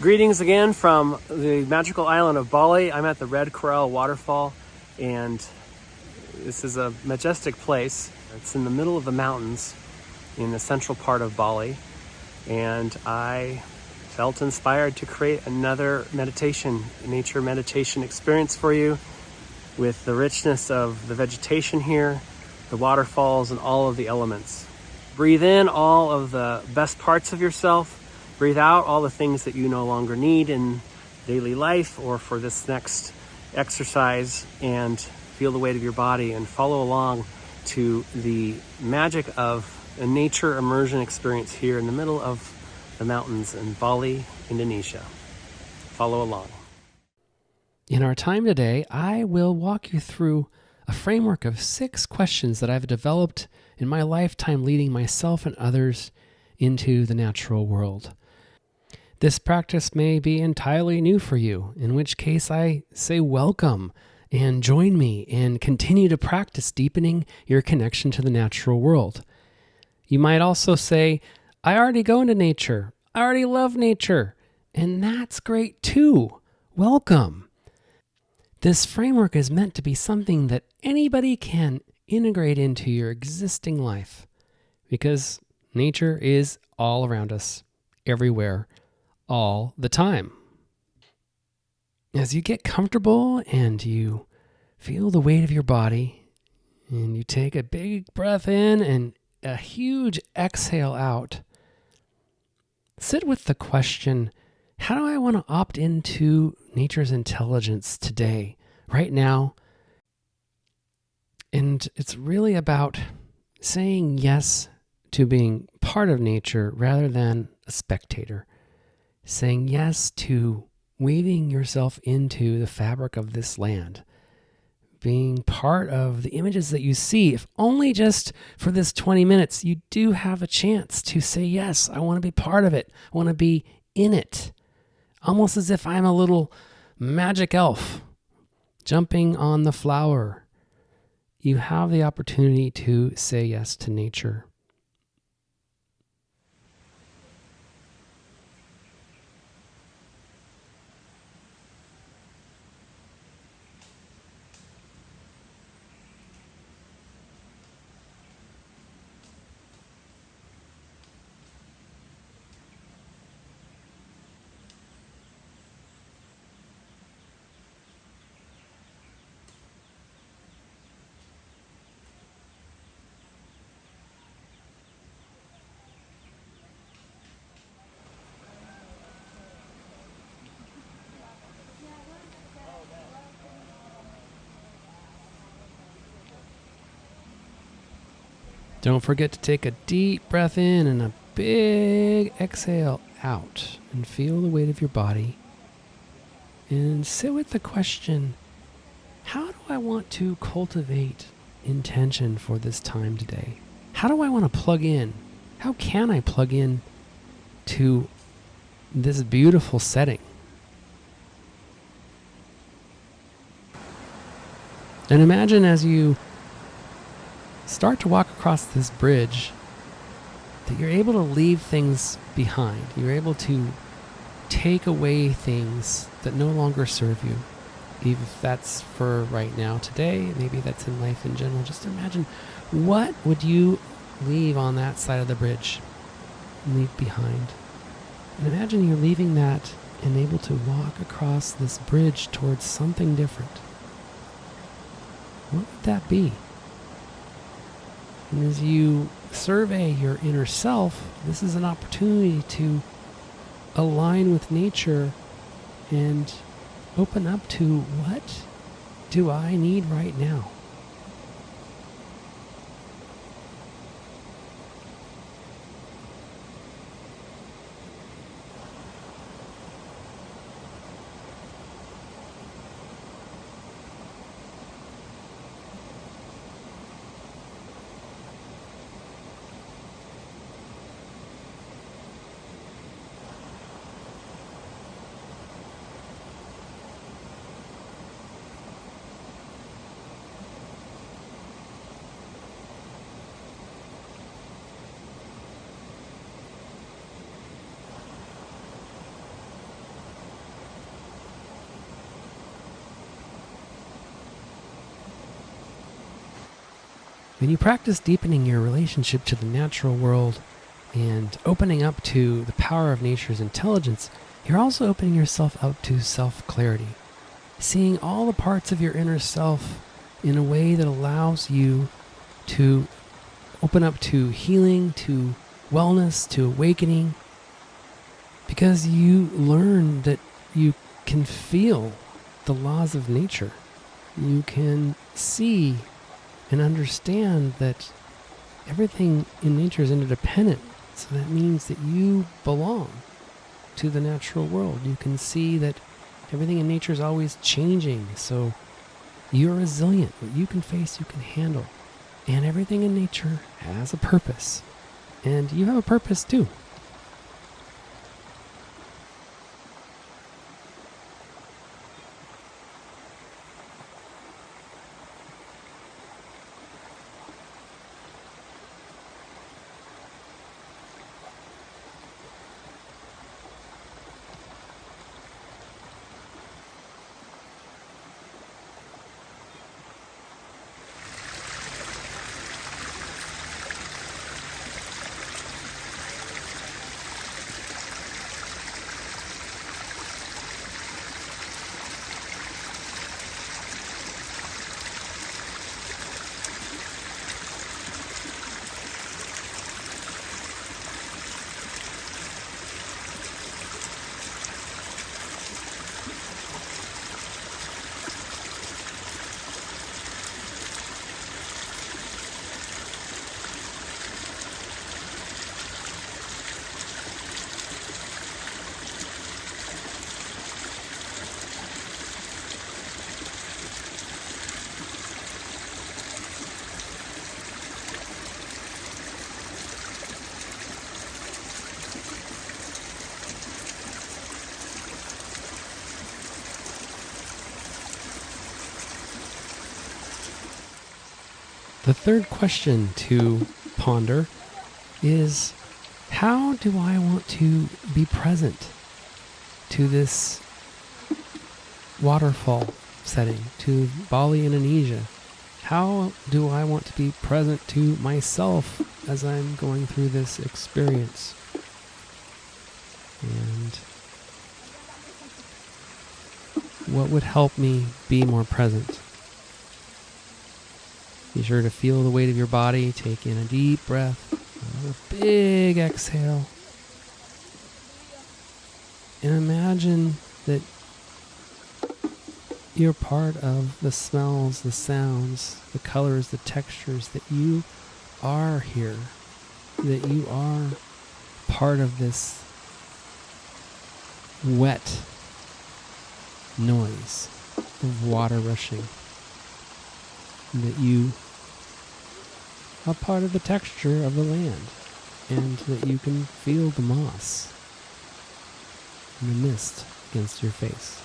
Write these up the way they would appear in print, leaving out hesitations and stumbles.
Greetings again from the magical island of Bali. I'm at the Red Coral Waterfall, and this is a majestic place. It's in the middle of the mountains in the central part of Bali, and I felt inspired to create another nature meditation experience for you with the richness of the vegetation here, the waterfalls, and all of the elements. Breathe in all of the best parts of yourself. Breathe out all the things that you no longer need in daily life or for this next exercise, and feel the weight of your body and follow along to the magic of a nature immersion experience here in the middle of the mountains in Bali, Indonesia. Follow along. In our time today, I will walk you through a framework of 6 questions that I've developed in my lifetime leading myself and others into the natural world. This practice may be entirely new for you, in which case I say welcome and join me and continue to practice deepening your connection to the natural world. You might also say, I already go into nature. I already love nature. And that's great too. Welcome. This framework is meant to be something that anybody can integrate into your existing life, because nature is all around us, everywhere, all the time. As you get comfortable and you feel the weight of your body, and you take a big breath in and a huge exhale out, sit with the question, how do I want to opt into nature's intelligence today, right now? And it's really about saying yes to being part of nature rather than a spectator. Saying yes to weaving yourself into the fabric of this land. Being part of the images that you see, if only just for this 20 minutes, you do have a chance to say, yes, I want to be part of it. I want to be in it. Almost as if I'm a little magic elf jumping on the flower. You have the opportunity to say yes to nature. Don't forget to take a deep breath in and a big exhale out, and feel the weight of your body. And sit with the question, how do I want to cultivate intention for this time today? How do I want to plug in? How can I plug in to this beautiful setting? And imagine as you start to walk across this bridge that you're able to leave things behind. You're able to take away things that no longer serve you. Even if that's for right now, today, maybe that's in life in general. Just imagine, what would you leave on that side of the bridge? Leave behind. And imagine you're leaving that and able to walk across this bridge towards something different. What would that be? And as you survey your inner self, this is an opportunity to align with nature and open up to, what do I need right now? When you practice deepening your relationship to the natural world and opening up to the power of nature's intelligence, you're also opening yourself up to self-clarity, seeing all the parts of your inner self in a way that allows you to open up to healing, to wellness, to awakening, because you learn that you can feel the laws of nature. You can see and understand that everything in nature is interdependent. So that means that you belong to the natural world. You can see that everything in nature is always changing. So you're resilient. What you can face, you can handle. And everything in nature has a purpose. And you have a purpose too. The third question to ponder is, how do I want to be present to this waterfall setting, to Bali, Indonesia? How do I want to be present to myself as I'm going through this experience? And what would help me be more present? Be sure to feel the weight of your body. Take in a deep breath, a big exhale. And imagine that you're part of the smells, the sounds, the colors, the textures, that you are here, that you are part of this wet noise of water rushing, that you are part of the texture of the land, and that you can feel the moss and the mist against your face.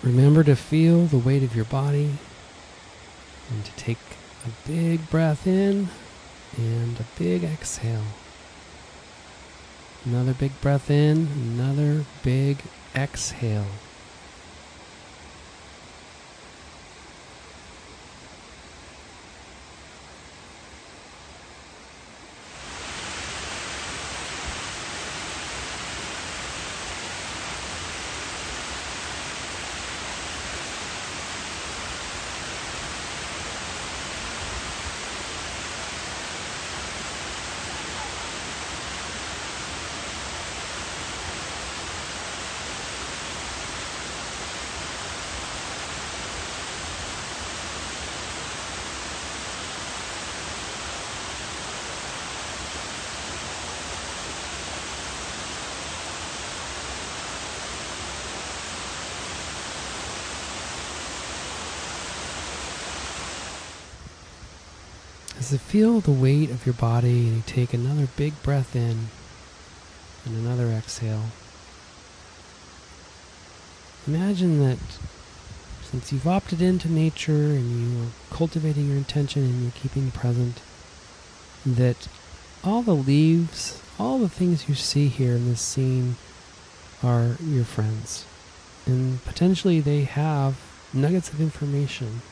Remember to feel the weight of your body and to take a big breath in and a big exhale. Another big breath in, another big exhale. As you feel the weight of your body and you take another big breath in and another exhale, imagine that since you've opted into nature and you are cultivating your intention and you're keeping present, that all the leaves, all the things you see here in this scene are your friends. And potentially they have nuggets of information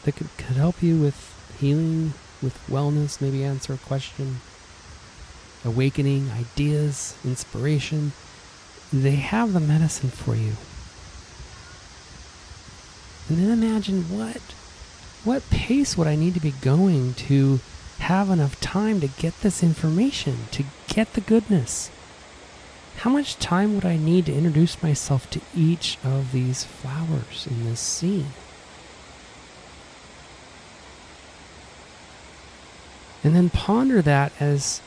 that could help you with healing, with wellness, maybe answer a question, awakening, ideas, inspiration. They have the medicine for you. And then imagine what pace would I need to be going to have enough time to get this information, to get the goodness? How much time would I need to introduce myself to each of these flowers in this scene? And then ponder that as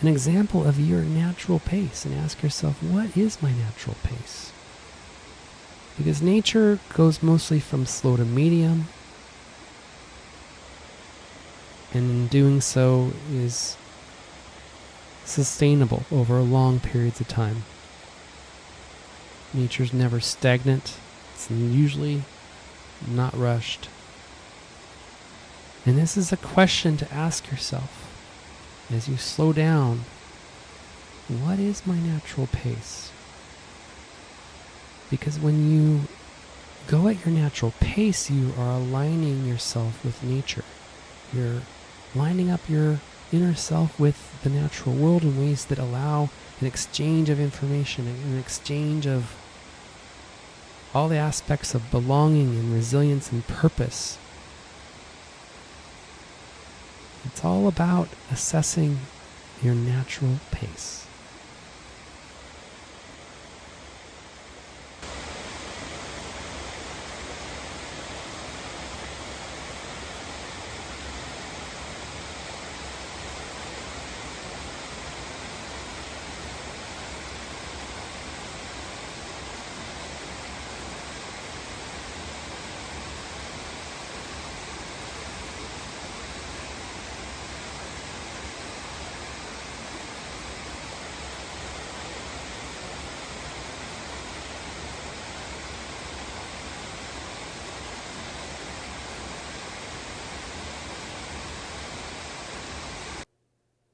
an example of your natural pace and ask yourself, what is my natural pace? Because nature goes mostly from slow to medium, and in doing so is sustainable over long periods of time. Nature's never stagnant. It's usually not rushed. And this is a question to ask yourself as you slow down. What is my natural pace? Because when you go at your natural pace, you are aligning yourself with nature. You're lining up your inner self with the natural world in ways that allow an exchange of information, an exchange of all the aspects of belonging and resilience and purpose. It's all about assessing your natural pace.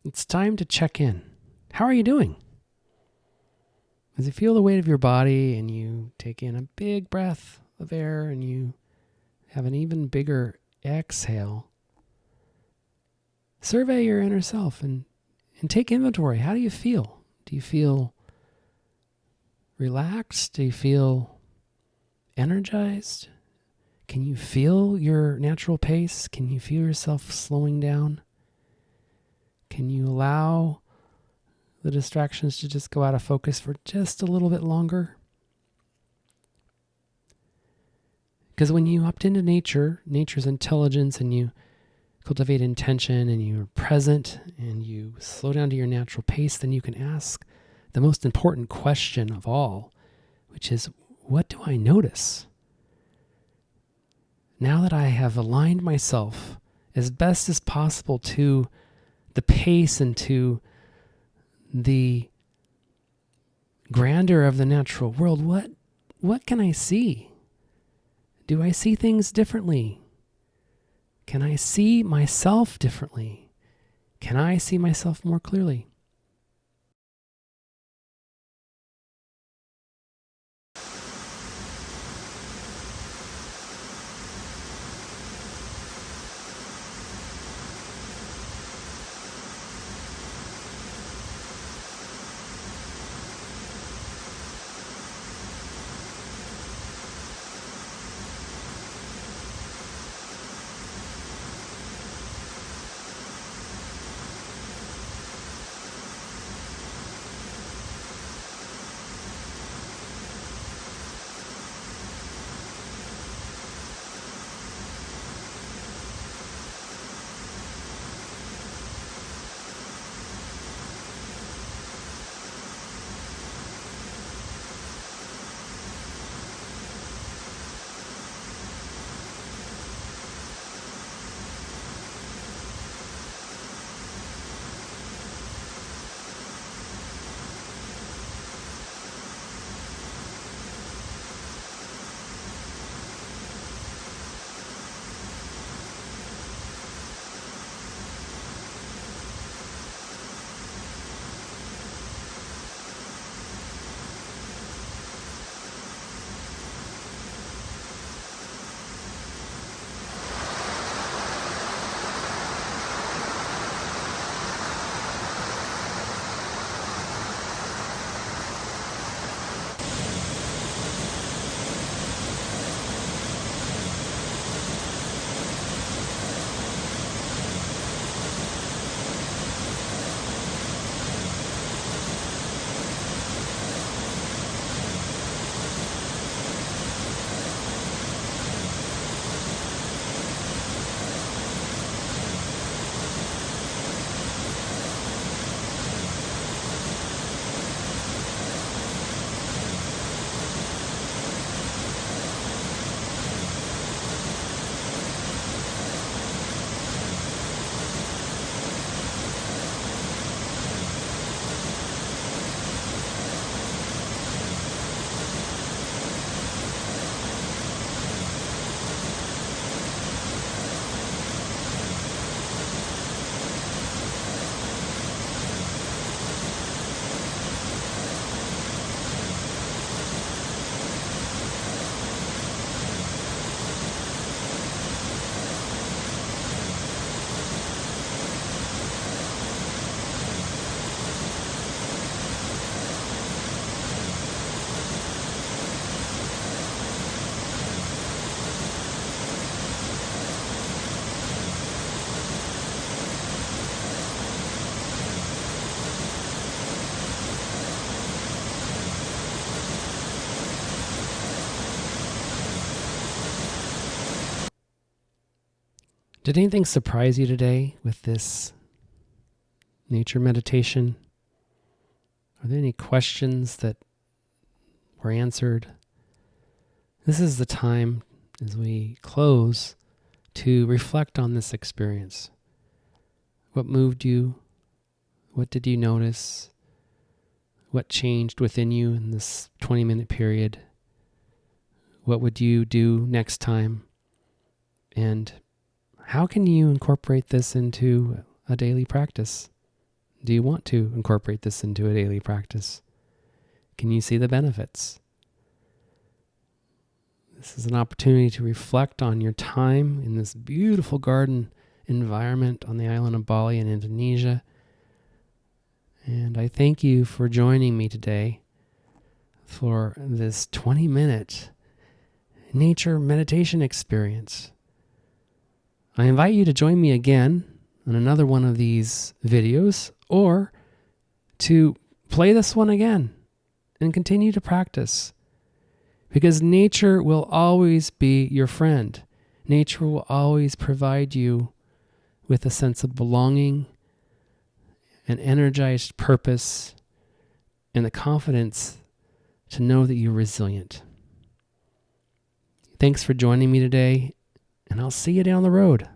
It's time to check in. How are you doing? As you feel the weight of your body and you take in a big breath of air and you have an even bigger exhale, survey your inner self and take inventory. How do you feel? Do you feel relaxed? Do you feel energized? Can you feel your natural pace? Can you feel yourself slowing down? Can you allow the distractions to just go out of focus for just a little bit longer? Because when you opt into nature's intelligence, and you cultivate intention and you're present and you slow down to your natural pace, then you can ask the most important question of all, which is, what do I notice? Now that I have aligned myself as best as possible to the pace and to the grandeur of the natural world, what can I see? Do I see things differently? Can I see myself differently? Can I see myself more clearly? Did anything surprise you today with this nature meditation? Are there any questions that were answered? This is the time, as we close, to reflect on this experience. What moved you? What did you notice? What changed within you in this 20-minute period? What would you do next time? And how can you incorporate this into a daily practice? Do you want to incorporate this into a daily practice? Can you see the benefits? This is an opportunity to reflect on your time in this beautiful garden environment on the island of Bali in Indonesia. And I thank you for joining me today for this 20-minute nature meditation experience. I invite you to join me again on another one of these videos, or to play this one again and continue to practice. Because nature will always be your friend. Nature will always provide you with a sense of belonging, an energized purpose, and the confidence to know that you're resilient. Thanks for joining me today, and I'll see you down the road.